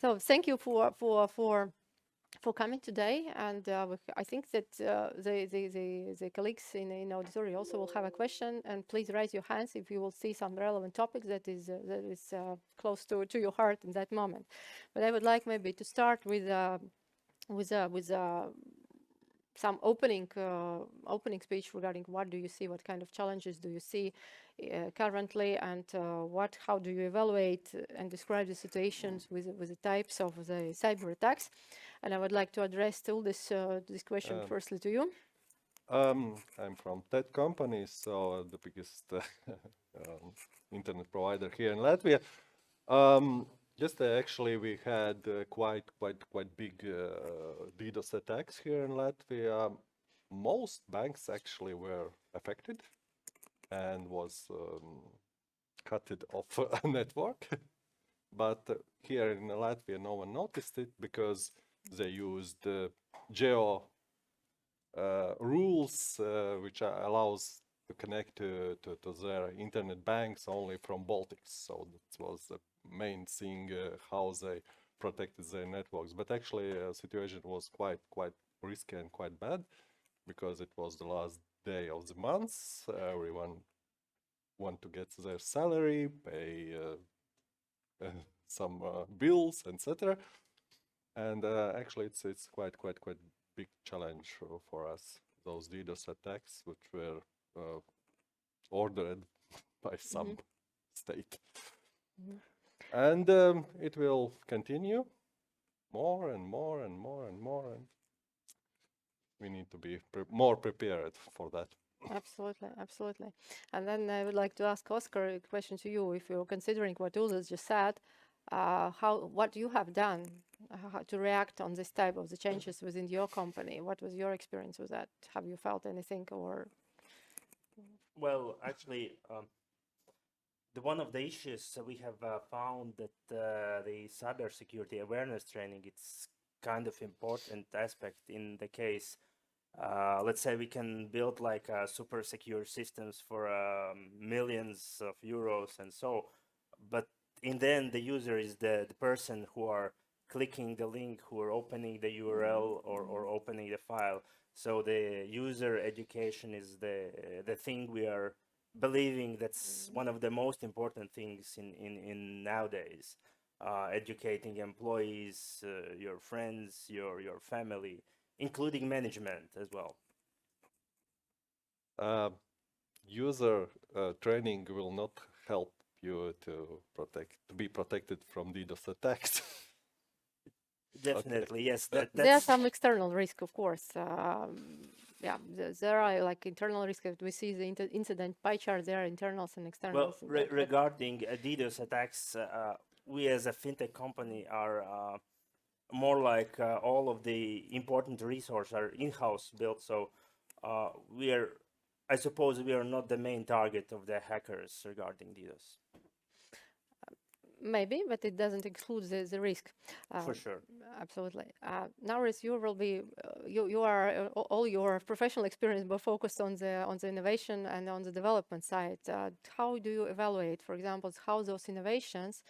So thank you for coming today, and I think that the colleagues in auditory also will have a question, and please raise your hands if you will see some relevant topics that is close to your heart in that moment. But I would like maybe to start with some opening speech regarding what do you see, what kind of challenges do you see currently, and how do you evaluate and describe the situations with the types of the cyber attacks. And I would like to address still this question firstly to you. I'm from tech company, so the biggest internet provider here in Latvia. Just actually, we had quite big DDoS attacks here in Latvia. Most banks actually were affected and was cut off a network. But here in Latvia, no one noticed it because they used geo rules, which allows to connect to their internet banks only from Baltics. So that was the main thing how they protected their networks. But actually, the situation was quite risky and quite bad because it was the last day of the month. Everyone want to get their salary, pay some bills, etc. And actually, it's quite big challenge for us. Those DDoS attacks, which were ordered by some state, and it will continue more and more and more and more, and we need to be more prepared for that. Absolutely. And then I would like to ask Oskar a question to you. If you're considering what Uldis just said, what you have done to react on this type of the changes within your company? What was your experience with that? Have you felt anything or? Well, actually, one of the issues we have found that the cybersecurity awareness training, it's kind of important aspect in the case. Let's say we can build like super secure systems for millions of euros and so, but in the end, the user is the person who are clicking the link, who are opening the URL or opening the file. So the user education is the thing we are believing that's one of the most important things in nowadays. Educating employees, your friends, your family, including management as well. User training will not help you to be protected from DDoS attacks. Definitely, okay. Yes. There are some external risk, of course. Yeah, there are like internal risk. We see the incident pie chart. There are internals and externals. Well, regarding DDoS attacks, we as a fintech company are more like all of the important resources are in-house built. So I suppose we are not the main target of the hackers regarding DDoS. Maybe, but it doesn't exclude the risk. For sure. Absolutely. Nauris, you will be, you are all your professional experience, but focused on the innovation and on the development side. How do you evaluate, for example, how those innovations,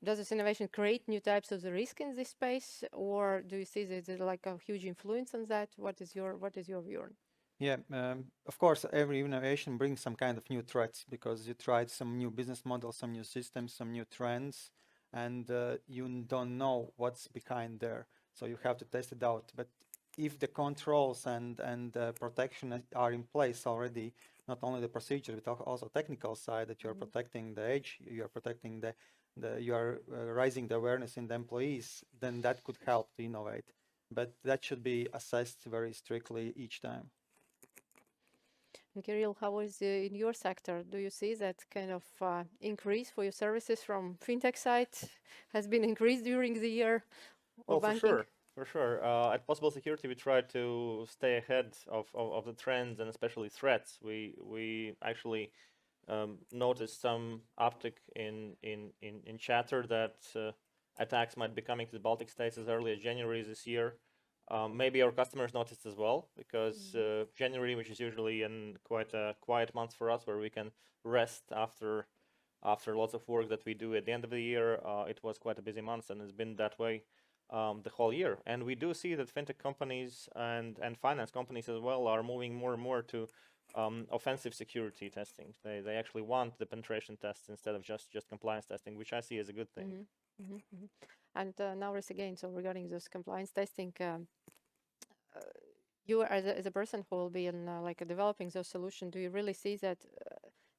does this innovation create new types of the risk in this space, or do you see there's like a huge influence on that? What is your view? Yeah, of course, every innovation brings some kind of new threats because you tried some new business models, some new systems, some new trends, and you don't know what's behind there. So you have to test it out. But if the controls and protection are in place already, not only the procedure, but also technical side, that you're protecting the edge, you are protecting you are raising the awareness in the employees, then that could help to innovate. But that should be assessed very strictly each time. And Kiril, how is in your sector? Do you see that kind of increase for your services from fintech side has been increased during the year? Well, for sure. At Possible Security, we try to stay ahead of the trends and especially threats. We actually noticed some uptick in chatter that attacks might be coming to the Baltic states as early as January this year. Maybe our customers noticed as well, because January, which is usually quite a quiet month for us, where we can rest after after lots of work that we do at the end of the year, it was quite a busy month, and it's been that way the whole year. And we do see that fintech companies and finance companies as well are moving more and more to offensive security testing. They actually want the penetration tests instead of just compliance testing, which I see as a good thing. And Nauris, again, so regarding this compliance testing, you as a person who will be in like developing those solution, do you really see that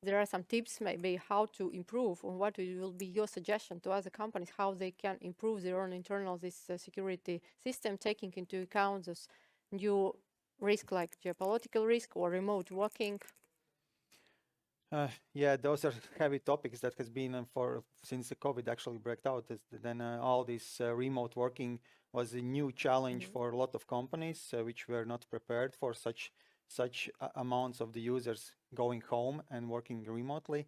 there are some tips maybe how to improve, or what will be your suggestion to other companies how they can improve their own internal this security system, taking into account this new risk like geopolitical risk or remote working? Yeah, those are heavy topics that has been since the COVID actually broke out. Then all this remote working was a new challenge for a lot of companies, which were not prepared for such amounts of the users going home and working remotely.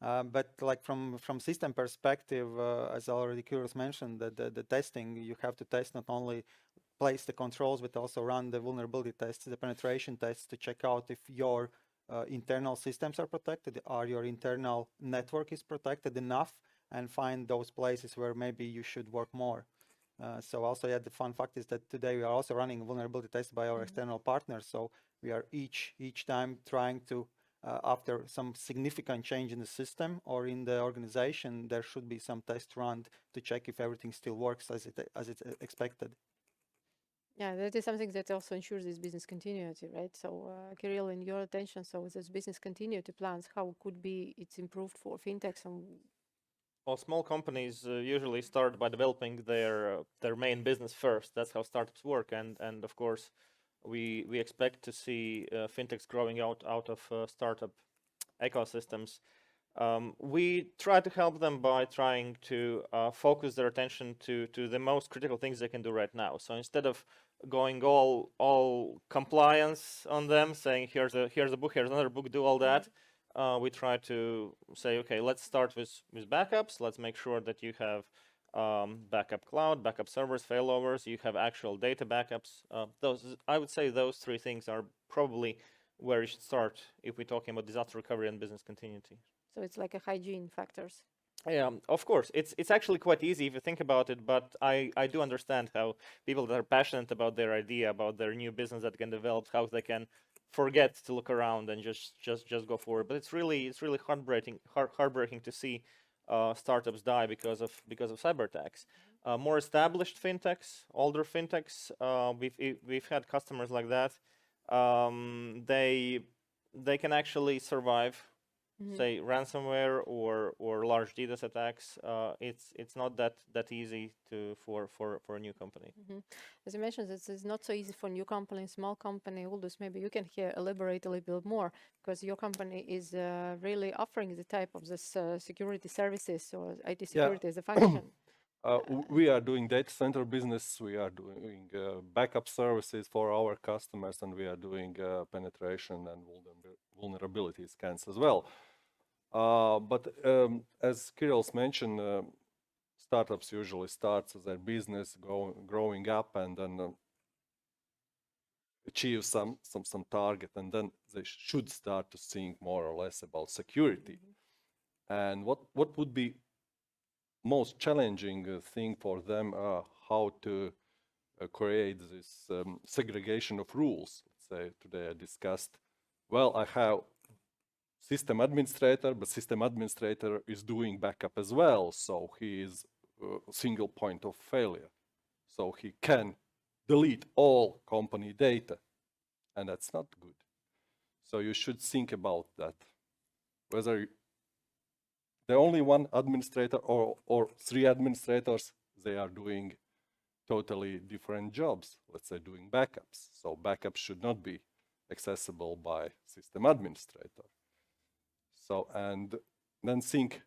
But like from system perspective, as already Kirils mentioned, the testing, you have to test not only place the controls, but also run the vulnerability tests, the penetration tests to check out if your internal systems are protected, or your internal network is protected enough, and find those places where maybe you should work more. So also, yeah, the fun fact is that today we are also running vulnerability tests by our external partners. So we are each time trying to, after some significant change in the system or in the organization, there should be some test run to check if everything still works as it's expected. Yeah, that is something that also ensures this business continuity, right? So, Kirill, in your attention, so this business continuity plans, how could be it's improved for fintechs? And Well, small companies usually start by developing their main business first. That's how startups work, and of course, we expect to see fintechs growing out of startup ecosystems. We try to help them by trying to focus their attention to the most critical things they can do right now. So instead of going all compliance on them, saying here's a book, here's another book, do all that, we try to say, okay, let's start with backups. Let's make sure that you have backup cloud, backup servers, failovers, you have actual data backups. I would say those three things are probably where you should start if we're talking about disaster recovery and business continuity. so it's like a hygiene factors. Yeah, of course. It's actually quite easy if you think about it, but I do understand how people that are passionate about their idea, about their new business that can develop, how they can forget to look around and just go forward. But it's really heartbreaking to see startups die because of cyber attacks. More established fintechs, older fintechs, we've had customers like that. They can actually survive, say, ransomware or large DDoS attacks. It's not that easy for a new company. As you mentioned, this is not so easy for new company, small company. Uldis, maybe you can here elaborate a little bit more, because your company is really offering the type of this security services or IT security as a function. We are doing data center business, we are doing backup services for our customers, and we are doing penetration and vulnerability scans as well. But as Kirils mentioned, startups usually start their business growing up and then achieve some target, and then they should start to think more or less about security. And what would be most challenging thing for them, how to create this segregation of rules. Let's say today I discussed, well, I have system administrator, but system administrator is doing backup as well, so he is a single point of failure. So he can delete all company data, and that's not good. So you should think about that, whether the only one administrator or three administrators, they are doing totally different jobs, let's say doing backups. So backups should not be accessible by system administrator. So, and then think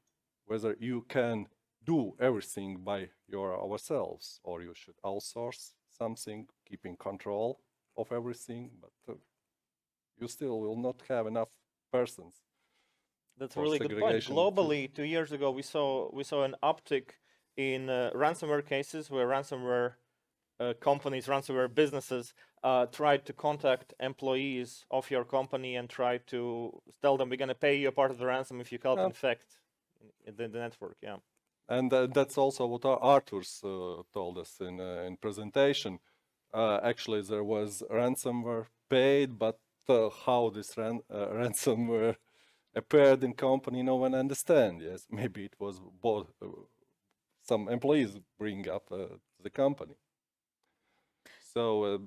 whether you can do everything by ourselves, or you should outsource something, keeping control of everything, but you still will not have enough persons. That's a really good point. Globally, 2 years ago, we saw an uptick in ransomware cases where ransomware companies, ransomware businesses tried to contact employees of your company and try to tell them, we're going to pay you a part of the ransom if you help infect in the network. Yeah. And that's also what Arthur's told us in presentation. Actually, there was ransomware paid, but how this ransomware appeared in company, no one understand. Yes, maybe it was both some employees bring up the company. So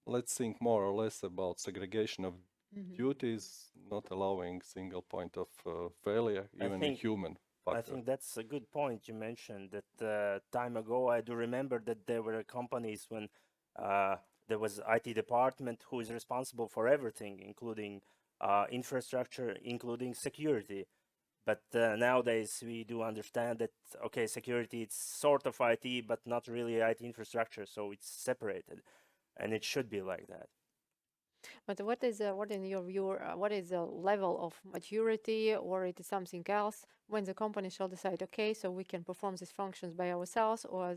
let's think more or less about segregation of duties, not allowing single point of failure, even a human factor. I think that's a good point you mentioned. That time ago, I do remember that there were companies when there was IT department who is responsible for everything, including infrastructure, including security. But nowadays we do understand that okay, security it's sort of IT, but not really IT infrastructure, so it's separated, and it should be like that. But what in your view, what is the level of maturity, or it is something else, when the company shall decide, okay, so we can perform these functions by ourselves, or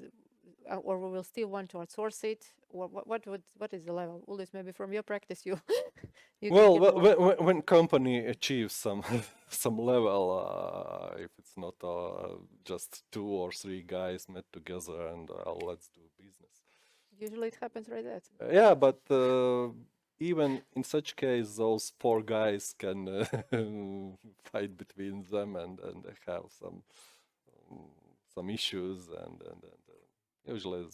we will still want to outsource it, or what is the level? Uldis, maybe from your practice, you you can Well, give more. when company achieves some some level, if it's not just 2 or 3 guys met together and let's do business. Usually it happens like that. Yeah, but even in such case, those 4 guys can fight between them and have some issues and usually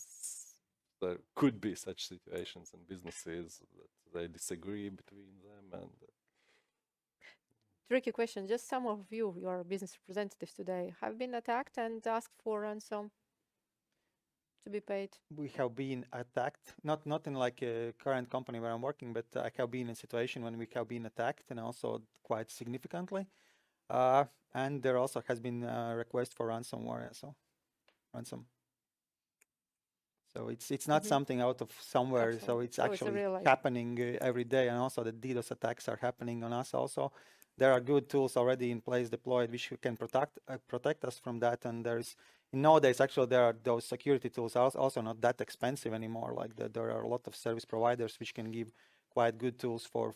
there could be such situations in businesses that they disagree between them and Tricky question. Just some of you, your business representatives today, have been attacked and asked for ransom to be paid. We have been attacked, not in like a current company where I'm working, but I have been in a situation when we have been attacked, and also quite significantly. And there also has been a request for ransomware, so ransom. So it's not something out of somewhere. So Absolutely. it's So it's a actually real life. happening every day, and also the DDoS attacks are happening on us. Also, there are good tools already in place deployed which can protect us from that. And there's nowadays actually there are those security tools also not that expensive anymore. Like there are a lot of service providers which can give quite good tools for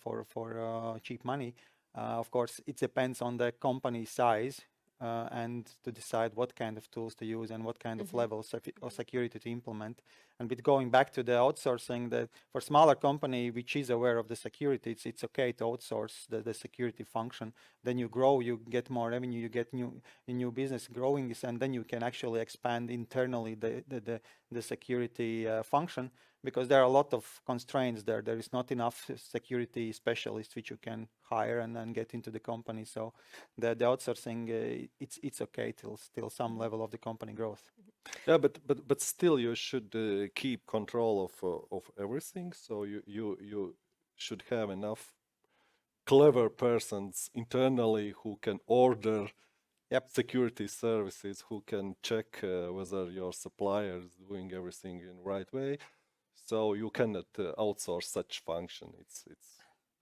cheap money. Of course, it depends on the company size. And to decide what kind of tools to use and what kind of level of security to implement. And with going back to the outsourcing, that for smaller company which is aware of the security, it's okay to outsource the security function. Then you grow, you get more revenue, you get new business growing, and then you can actually expand internally the security function, because there are a lot of constraints there. There is not enough security specialists which you can hire and then get into the company. So the outsourcing, it's okay till some level of the company growth. yeah, but still you should keep control of everything. So you should have enough clever persons internally who can order security services, who can check whether your supplier is doing everything in the right way. So you cannot outsource such function. It's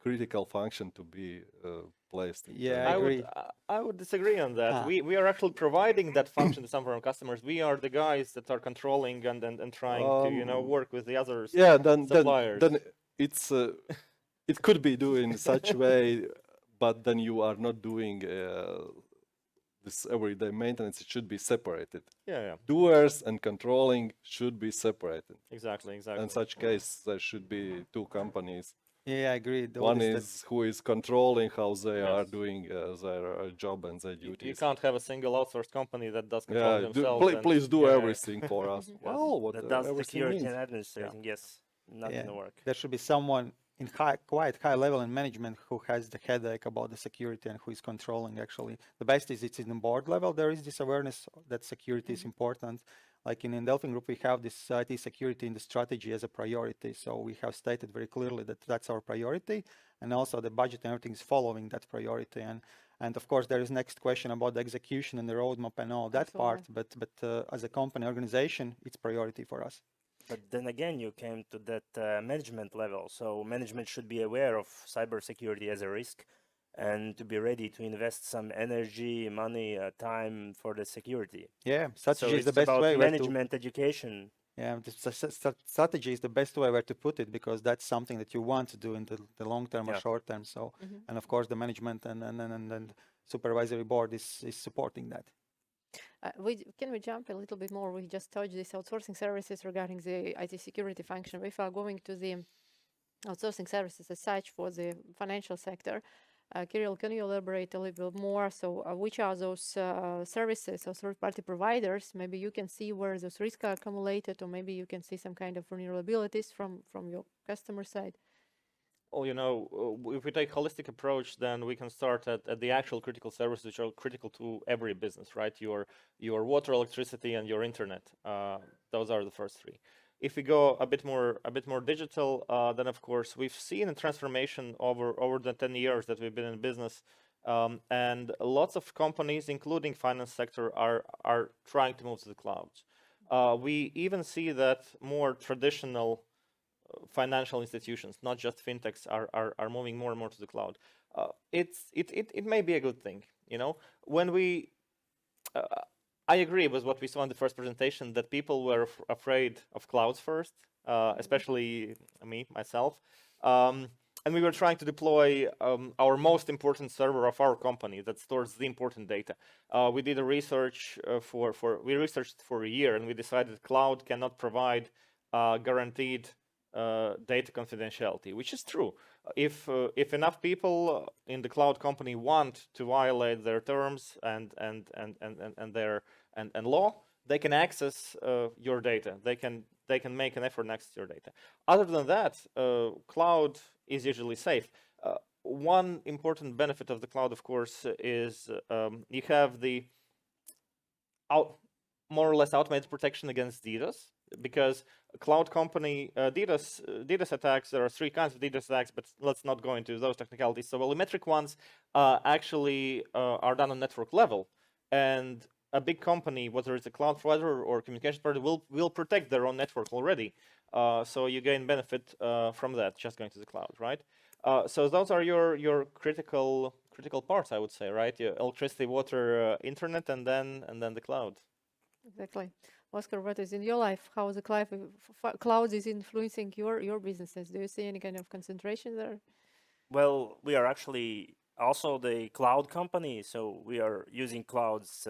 critical function to be placed. Yeah, I agree. I would disagree on that. We are actually providing that function to some of our customers. We are the guys that are controlling and trying to work with the others. Yeah, suppliers. then it's it could be doing in such way, but then you are not doing this everyday maintenance. It should be separated. Yeah. Doers and controlling should be separated. Exactly. In such case, there should be 2 companies. Yeah, I agree. One is who is controlling how they are doing their job and their duties. You can't have a single outsourced company that does control themselves. Please do everything for us. Well, what that does everything security means. and administrating, yes, not gonna work. There should be someone in quite high level in management who has the headache about the security and who is controlling. Actually, the best is it's in the board level. There is this awareness that security is important. Like in DelfinGroup, we have this IT security in the strategy as a priority. So we have stated very clearly that that's our priority, and also the budget and everything is following that priority. And of course, there is next question about the execution and the roadmap and all that part. But as a company organization, it's priority for us. But then again, you came to that management level. So management should be aware of cybersecurity as a risk, and to be ready to invest some energy, money, time for the security. Yeah, strategy so is the best way. Management education. Yeah, the strategy is the best way where to put it, because that's something that you want to do in the long term or short term. So, and of course the management and supervisory board is supporting that. Can we jump a little bit more? We just touched these outsourcing services regarding the IT security function. If we are going to the outsourcing services as such for the financial sector, Kirill, can you elaborate a little bit more? So which are those services or third-party providers? Maybe you can see where those risks are accumulated, or maybe you can see some kind of vulnerabilities from your customer side. Well, if we take holistic approach, then we can start at the actual critical services which are critical to every business, right? Your water, electricity, and your internet. Those are the first three. If we go a bit more digital, then of course we've seen a transformation over the 10 years that we've been in business, and lots of companies, including finance sector, are trying to move to the clouds. We even see that more traditional financial institutions, not just fintechs, are moving more and more to the cloud. It may be a good thing, when we. I agree with what we saw in the first presentation, that people were afraid of clouds first, especially myself. And we were trying to deploy our most important server of our company that stores the important data. We did a research we researched for a year, and we decided cloud cannot provide guaranteed data confidentiality, which is true. If enough people in the cloud company want to violate their terms and law, they can access your data. They can make an effort and access your data. Other than that, cloud is usually safe. One important benefit of the cloud, of course, is you have the more or less automated protection against DDoS, because a cloud company, DDoS attacks, there are three kinds of DDoS attacks, but let's not go into those technicalities. So volumetric ones actually are done on network level, and a big company, whether it's a cloud provider or communication provider, will protect their own network already. So you gain benefit from that just going to the cloud, right? So those are your critical parts, I would say, right? Your electricity, water, internet, and then the cloud. Exactly. Oskar, what is in your life? How the cloud is influencing your businesses? Do you see any kind of concentration there? Well, we are actually also the cloud company, so we are using clouds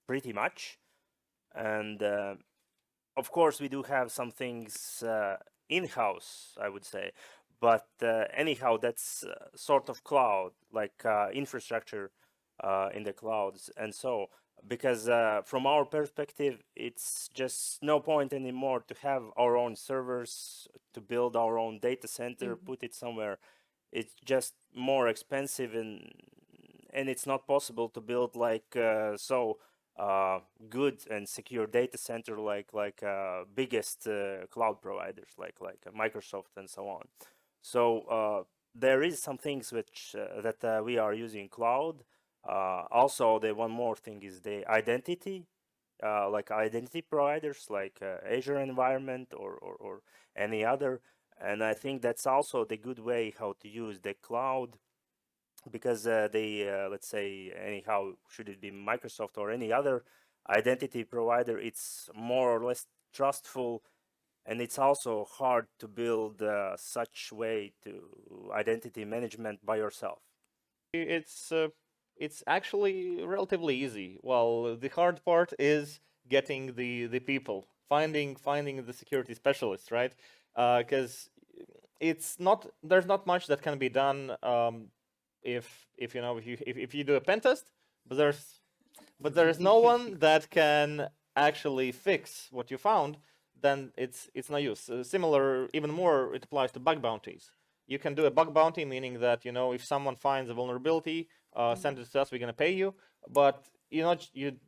pretty much. And of course, we do have some things in-house, I would say. But anyhow, that's sort of cloud, like infrastructure in the clouds. And so, because from our perspective, it's just no point anymore to have our own servers, to build our own data center, put it somewhere. It's just more expensive, and it's not possible to build like good and secure data center like biggest cloud providers like Microsoft and so on. So there is some things which that we are using cloud. Also, the one more thing is the identity, like identity providers like Azure environment or any other. And I think that's also the good way how to use the cloud, because let's say anyhow, should it be Microsoft or any other identity provider, it's more or less trustful, and it's also hard to build such way to identity management by yourself. It's actually relatively easy. Well, the hard part is getting the people, finding the security specialists, right? Because there's not much that can be done if you do a pen test, but there is no one that can actually fix what you found. Then it's no use. Similar, even more, it applies to bug bounties. You can do a bug bounty, meaning that if someone finds a vulnerability, send it to us, we're going to pay you. But you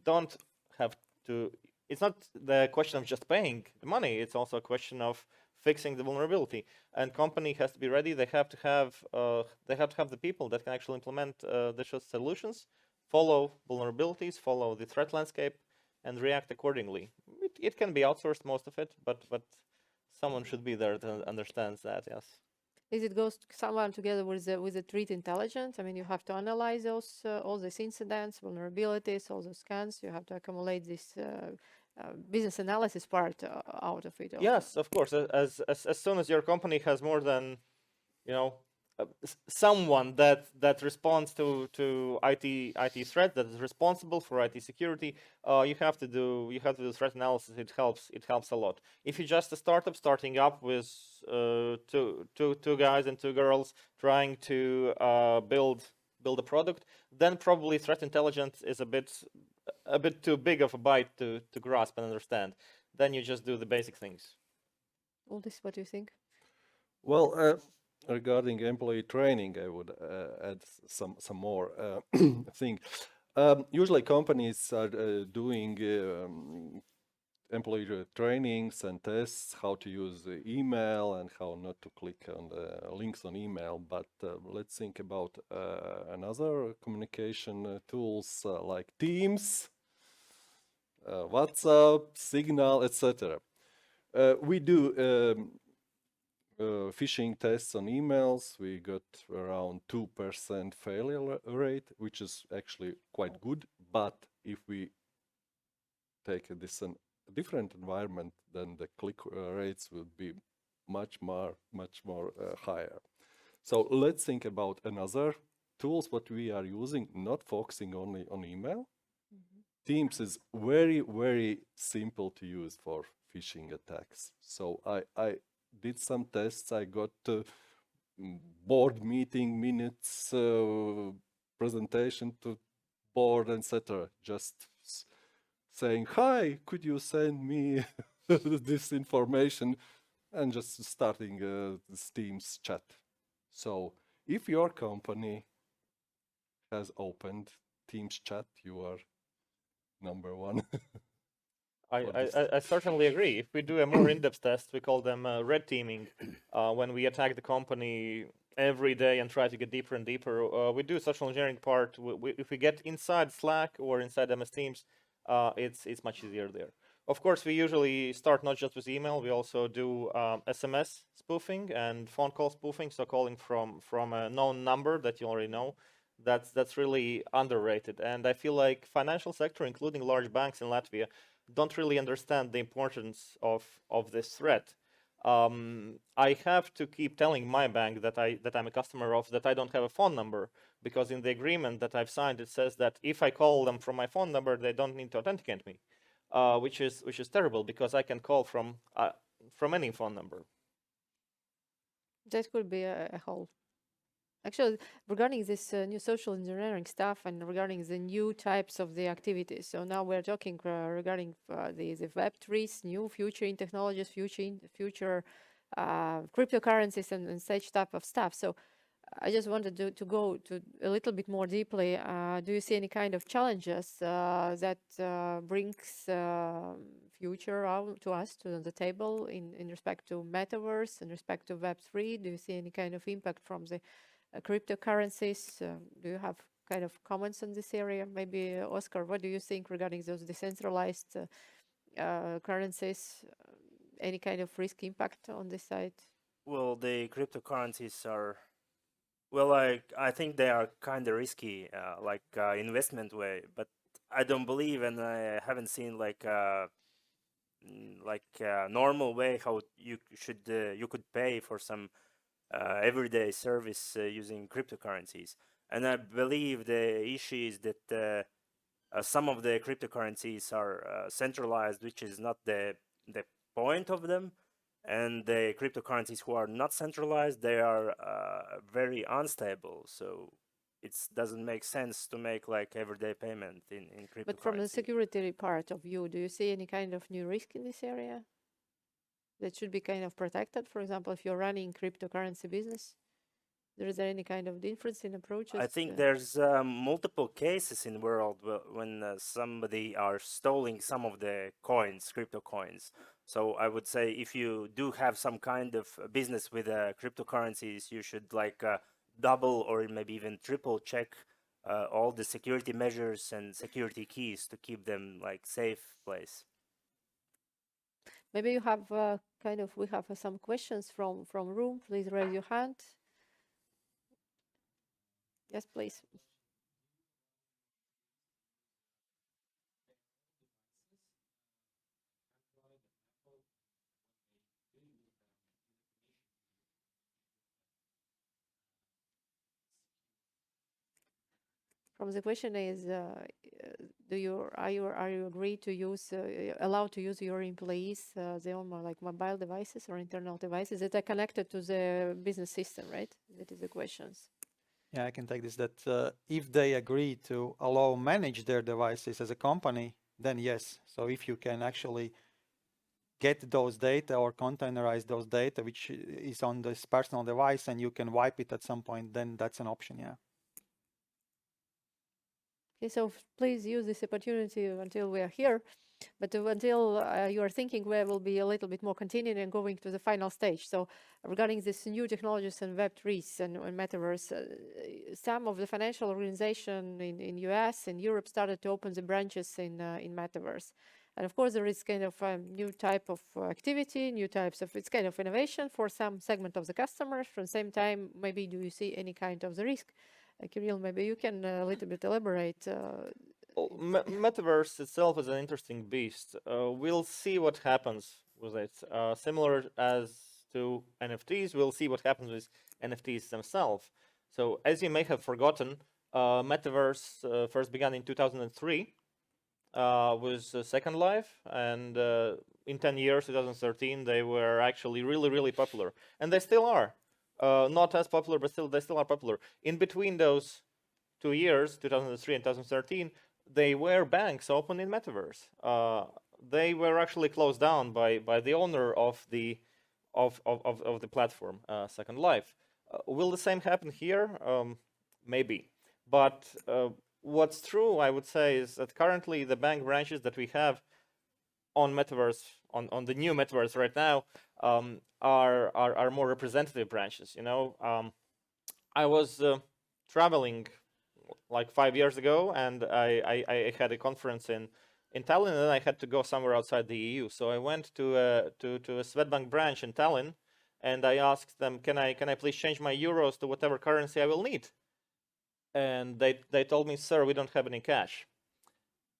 don't have to. It's not the question of just paying the money. It's also a question of fixing the vulnerability. And company has to be ready. They have to have the people that can actually implement the solutions, follow vulnerabilities, follow the threat landscape, and react accordingly. It can be outsourced, most of it, but someone should be there that understands that. Yes. Is it goes somewhere together with the threat intelligence? I mean, you have to analyze those all these incidents, vulnerabilities, all those scans. You have to accumulate this business analysis part out of it. Also. Yes, of course. As soon as your company has more than someone that responds to IT threat, that is responsible for IT security. You have to do threat analysis. It helps a lot. If you're just a startup starting up with two guys and two girls trying to build a product, then probably threat intelligence is a bit too big of a bite to grasp and understand. Then you just do the basic things. Uldis, what do you think? Well, regarding employee training, I would add some more thing. Usually, companies are doing employee trainings and tests, how to use the email and how not to click on the links on email. But let's think about another communication tools like Teams, WhatsApp, Signal, etc. We do phishing tests on emails. We got around 2% failure rate, which is actually quite good. But if we take this different environment, then the click rates would be much more higher. So let's think about another tools what we are using, not focusing only on email. Teams is very simple to use for phishing attacks. So I did some tests. I got board meeting minutes, presentation to board, etc. Just saying, hi, could you send me this information? And just starting this Teams chat. So if your company has opened Teams chat, you are number one. I certainly agree. If we do a more in-depth test, we call them red teaming. When we attack the company every day and try to get deeper and deeper, we do social engineering part. If we get inside Slack or inside MS Teams, it's much easier there. Of course, we usually start not just with email. We also do SMS spoofing and phone call spoofing. So calling from a known number that you already know. That's really underrated. And I feel like financial sector, including large banks in Latvia, don't really understand the importance of this threat. I have to keep telling my bank that I'm a customer of that I don't have a phone number, because in the agreement that I've signed it says that if I call them from my phone number, they don't need to authenticate me, which is terrible, because I can call from any phone number. That could be a whole. Actually, regarding this new social engineering stuff and regarding the new types of the activities. So now we're talking regarding the Web3's new future in technologies, future cryptocurrencies and such type of stuff. So I just wanted to go to a little bit more deeply. Do you see any kind of challenges that brings future out to us to the table in respect to metaverse, in respect to Web3? Do you see any kind of impact from the cryptocurrencies? Do you have kind of comments on this area? Maybe Oskar, what do you think regarding those decentralized currencies? Any kind of risk impact on this side? Well, the cryptocurrencies are, well, I think they are kind of risky, investment way, but I don't believe, and I haven't seen like a normal way how you could pay for some everyday service using cryptocurrencies. And I believe the issue is that some of the cryptocurrencies are centralized, which is not the point of them. And the cryptocurrencies who are not centralized, they are very unstable. So it doesn't make sense to make like everyday payment in cryptocurrency. But from the security part of view, do you see any kind of new risk in this area that should be kind of protected? For example, if you're running cryptocurrency business, is there any kind of difference in approaches? I think there's multiple cases in the world when somebody are stealing some of the coins, crypto coins. So I would say if you do have some kind of business with cryptocurrencies, you should like double or maybe even triple check all the security measures and security keys to keep them like safe place. Maybe you have we have some questions from room. Please raise your hand. Yes, please. from the question is, are you agreed to use, allowed to use your employees their own like mobile devices or internal devices that are connected to the business system, right? That is the questions. Yeah, I can take this. That if they agree to allow manage their devices as a company, then yes. So if you can actually get those data or containerize those data, which is on this personal device, and you can wipe it at some point, then that's an option. Yeah. Okay, so please use this opportunity until we are here, but until you are thinking, we will be a little bit more continuing and going to the final stage. So regarding this new technologies and Web3s and metaverse, some of the financial organization in US and Europe started to open the branches in metaverse. And of course, there is kind of a new type of activity, new types of, it's kind of innovation for some segment of the customers. From the same time, maybe do you see any kind of the risk? Kirill, maybe you can a little bit elaborate. Well, metaverse itself is an interesting beast. We'll see what happens with it. Similar as to NFTs, we'll see what happens with NFTs themselves. So, as you may have forgotten, metaverse first began in 2003 with Second Life, and in 10 years, 2013, they were actually really, really popular, and they still are. Not as popular, but still, they still are popular. In between those 2 years, 2003 and 2013, they were banks open in metaverse. They were actually closed down by the owner of the platform, Second Life. Will the same happen here? Maybe, but what's true, I would say, is that currently the bank branches that we have on metaverse, on the new metaverse right now, are more representative branches. You know, I was traveling like 5 years ago, and I had a conference in Tallinn, and then I had to go somewhere outside the EU. So I went to a Swedbank branch in Tallinn, and I asked them, can I please change my euros to whatever currency I will need? And they told me, sir, we don't have any cash.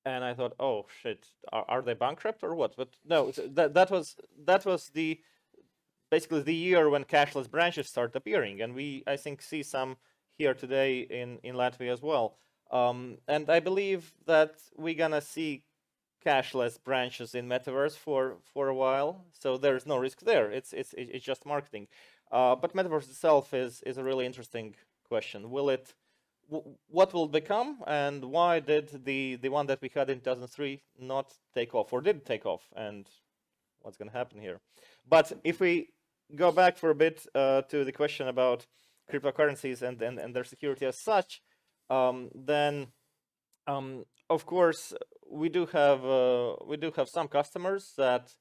And I thought, oh shit, are they bankrupt or what? But no, that was the basically the year when cashless branches start appearing, and we, I think, see some here today in Latvia as well. And I believe that we're gonna see cashless branches in metaverse for a while, so there's no risk there. It's just marketing. But metaverse itself is a really interesting question. What will it become, and why did the one that we had in 2003 not take off, or did it take off, and what's going to happen here? But if we go back for a bit to the question about cryptocurrencies and their security as such, then of course we do have some customers that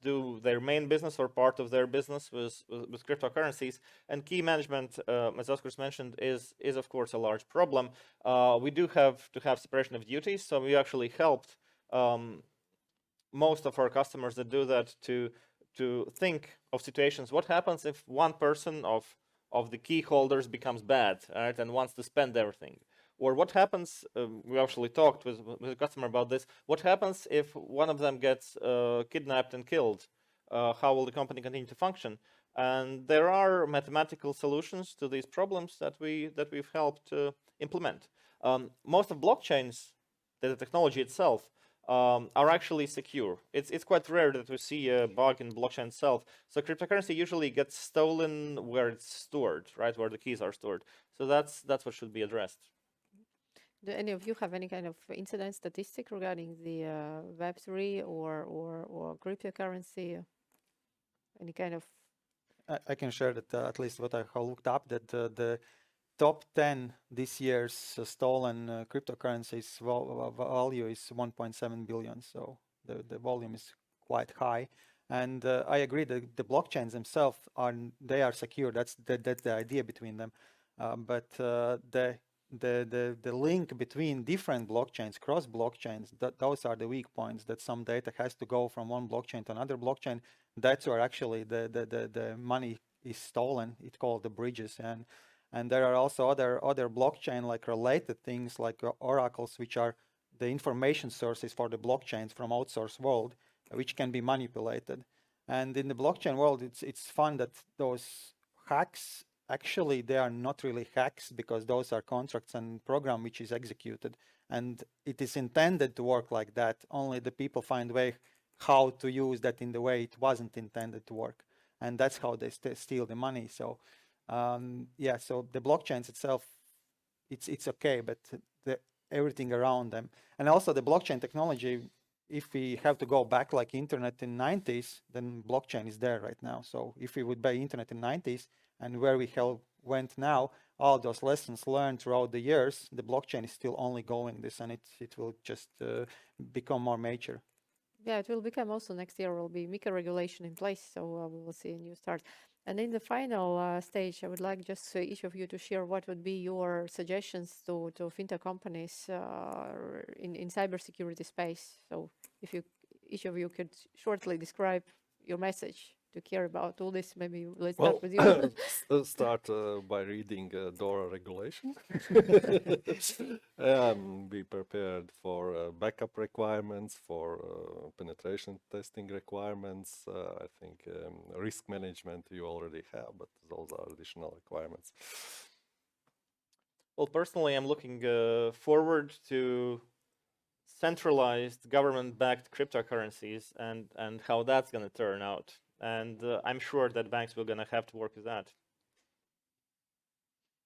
do their main business or part of their business with cryptocurrencies, and key management, as Oskars mentioned, is of course a large problem. We do have to have separation of duties, so we actually helped most of our customers that do that to think of situations. What happens if one person of the key holders becomes bad, right, and wants to spend everything? Or what happens, we actually talked with a customer about this, what happens if one of them gets kidnapped and killed? How will the company continue to function? And there are mathematical solutions to these problems that we've helped implement. Most of blockchains, the technology itself, are actually secure. It's quite rare that we see a bug in blockchain itself. So cryptocurrency usually gets stolen where it's stored, right, where the keys are stored. So that's what should be addressed. Do any of you have any kind of incident statistic regarding the Web3 or cryptocurrency? Any kind of? I can share that at least what I have looked up, that the top 10 this year's stolen cryptocurrencies value is 1.7 billion. So the volume is quite high. And I agree that the blockchains themselves they are secure. That's the idea between them. But the link between different blockchains, cross blockchains, those are the weak points, that some data has to go from one blockchain to another blockchain. That's where actually the money is stolen. It's called the bridges. And there are also other blockchain like related things like oracles, which are the information sources for the blockchains from outsourced world, which can be manipulated. And in the blockchain world, it's fun that those hacks actually they are not really hacks because those are contracts and program which is executed, and it is intended to work like that. Only the people find way how to use that in the way it wasn't intended to work, and that's how they steal the money. So yeah, so the blockchains itself, it's okay, but everything around them, and also the blockchain technology, if we have to go back like internet in 90s, then blockchain is there right now. So if we would buy internet in 90s and where we went now, all those lessons learned throughout the years, the blockchain is still only going this, and it will just become more major. Yeah, it will become also next year will be MiCA regulation in place, so we will see a new start. And in the final stage, I would like just each of you to share what would be your suggestions to fintech companies in cybersecurity space. So if you each of you could shortly describe your message to care about all this, maybe let's start with you. Start by reading DORA regulation. Be prepared for backup requirements, for penetration testing requirements. I think risk management you already have, but those are additional requirements. Well, personally, I'm looking forward to centralized government-backed cryptocurrencies and how that's going to turn out. And I'm sure that banks will going to have to work with that.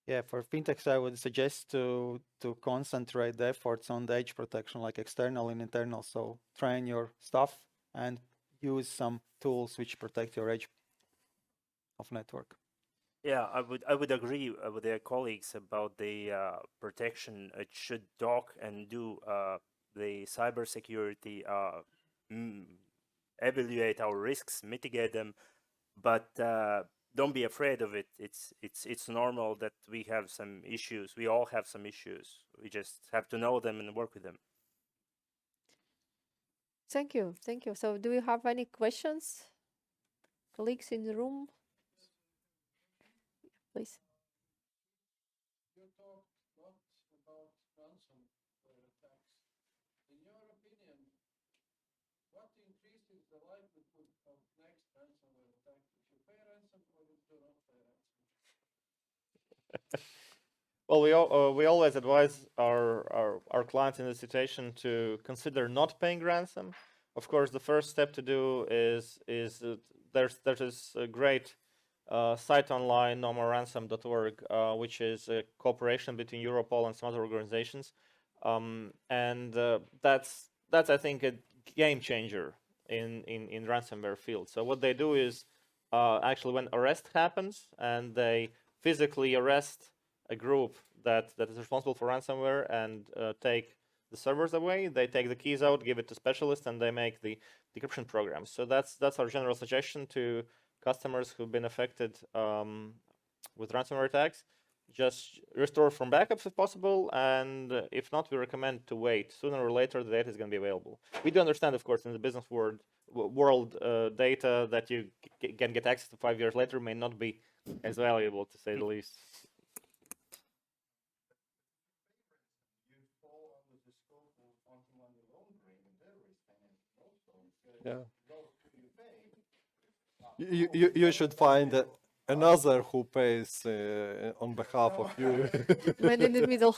Yeah, for fintechs, I would suggest to concentrate the efforts on the edge protection, like external and internal. So train your stuff and use some tools which protect your edge of network. Yeah, I would agree with their colleagues about the protection. It should dock and do the cybersecurity, evaluate our risks, mitigate them, but don't be afraid of it. It's normal that we have some issues. We all have some issues. We just have to know them and work with them. Thank you, thank you. So do you have any questions, colleagues in the room? Please. You talked a lot about ransomware attacks. In your opinion, what increases the likelihood of next ransomware attack? If you pay ransom or you do not pay ransom? Well, we always advise our clients in this situation to consider not paying ransom. Of course, the first step to do is there's this great site online, nomoransom.org, which is a cooperation between Europol and some other organizations, and that's I think a game changer in ransomware field. So what they do is actually when arrest happens and they physically arrest a group that is responsible for ransomware and take the servers away, they take the keys out, give it to specialists, and they make the decryption programs. So that's our general suggestion to customers who've been affected with ransomware attacks. Just restore from backups if possible, and if not, we recommend to wait. Sooner or later, the data is going to be available. We do understand, of course, in the business world data that you can get access to 5 years later may not be as valuable, to say the least. Yeah. You should find another who pays on behalf of you. Man in the middle.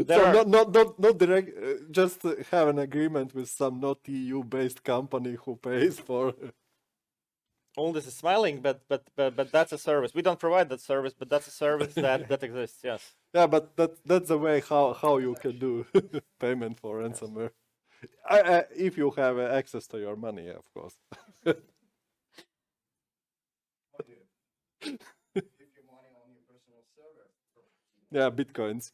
So not direct. Just have an agreement with some not EU-based company who pays for. Uldis is smiling, but that's a service. We don't provide that service, but that's a service that exists. Yes. Yeah, but that's the way how you can do payment for ransomware. If you have access to your money, of course. If your money on your personal server. Yeah, bitcoins.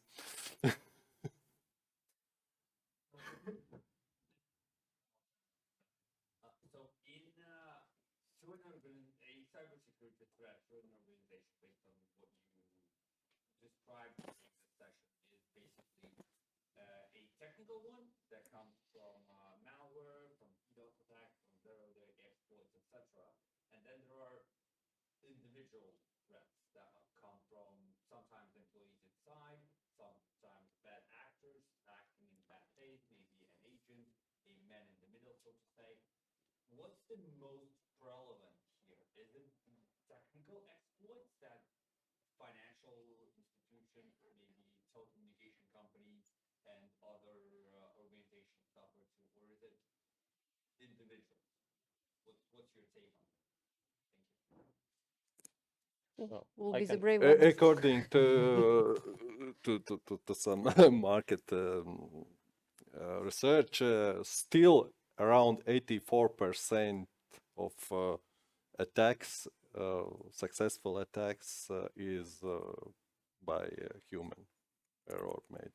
So in showing a cybersecurity threat, showing an organization based on what you described during this session is basically a technical one that comes from malware, from DDoS attacks, from zero-day exploits, etc. And then there are individual threats that come from sometimes employees inside, sometimes bad actors acting in bad faith, maybe an agent, a man in the middle, so to say. What's the most relevant here? Is it technical exploits that financial institutions, maybe telecommunication companies, and other organizations suffer to, or is it individuals? What's your take on that? Thank you. Will I be the can- brave one. According to some market research, still around 84% of attacks, successful attacks, is by human error made.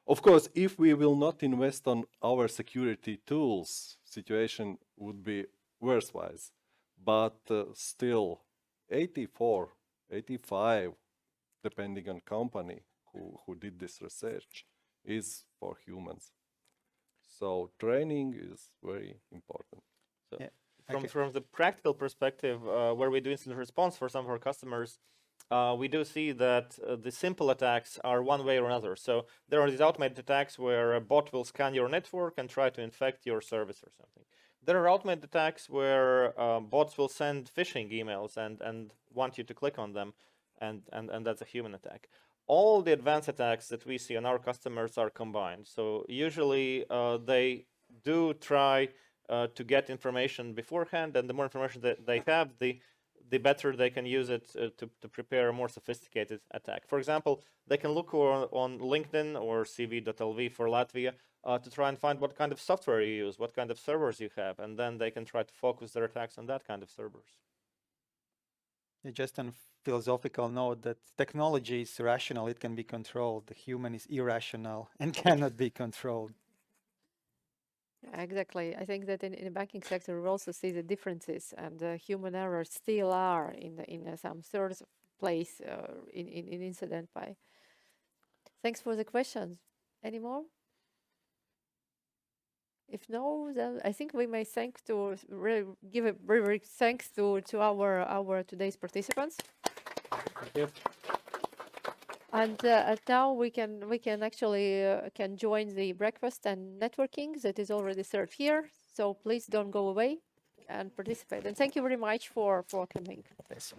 Of course, if we will not invest on our security tools, situation would be worse-wise. But still, 84, 85, depending on company who did this research, is for humans. So training is very important. So Yeah, from the practical perspective, where we do incident response for some of our customers, we do see that the simple attacks are one way or another. So there are these automated attacks where a bot will scan your network and try to infect your service or something. There are automated attacks where bots will send phishing emails and want you to click on them, and that's a human attack. All the advanced attacks that we see on our customers are combined. So usually they do try to get information beforehand, and the more information that they have, the better they can use it to prepare a more sophisticated attack. For example, they can look on LinkedIn or cv.lv for Latvia to try and find what kind of software you use, what kind of servers you have, and then they can try to focus their attacks on that kind of servers. Just on philosophical note that technology is rational, it can be controlled. The human is irrational and cannot be controlled. Exactly. I think that in the banking sector, we also see the differences, and human errors still are in some third place in incident by. Thanks for the questions. Any more? If no, then I think we may really give a very, very thanks to our today's participants. And now we can actually can join the breakfast and networking that is already served here. So please don't go away and participate. And thank you very much for coming. Yes.